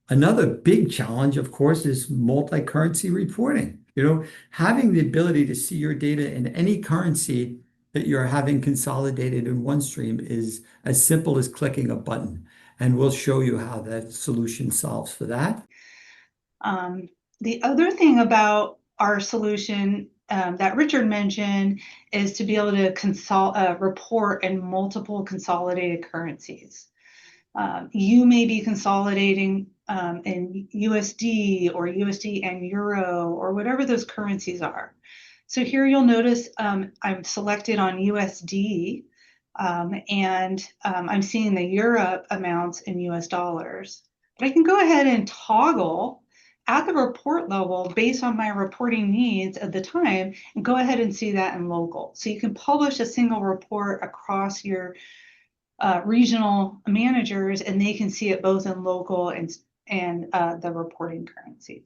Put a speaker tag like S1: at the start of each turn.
S1: Another big challenge, of course, is multi-currency reporting. Having the ability to see your data in any currency that you're having consolidated in OneStream is as simple as clicking a button. And we'll show you how that solution solves for that.
S2: Um, the other thing about our solution that Richard mentioned is to be able to report in multiple consolidated currencies. You may be consolidating in USD or USD and Euro or whatever those currencies are. So here you'll notice I'm selected on USD and I'm seeing the Europe amounts in US dollars. But I can go ahead and toggle at the report level based on my reporting needs at the time and go ahead and see that in local. So you can publish a single report across your regional managers and they can see it both in local and the reporting currencies.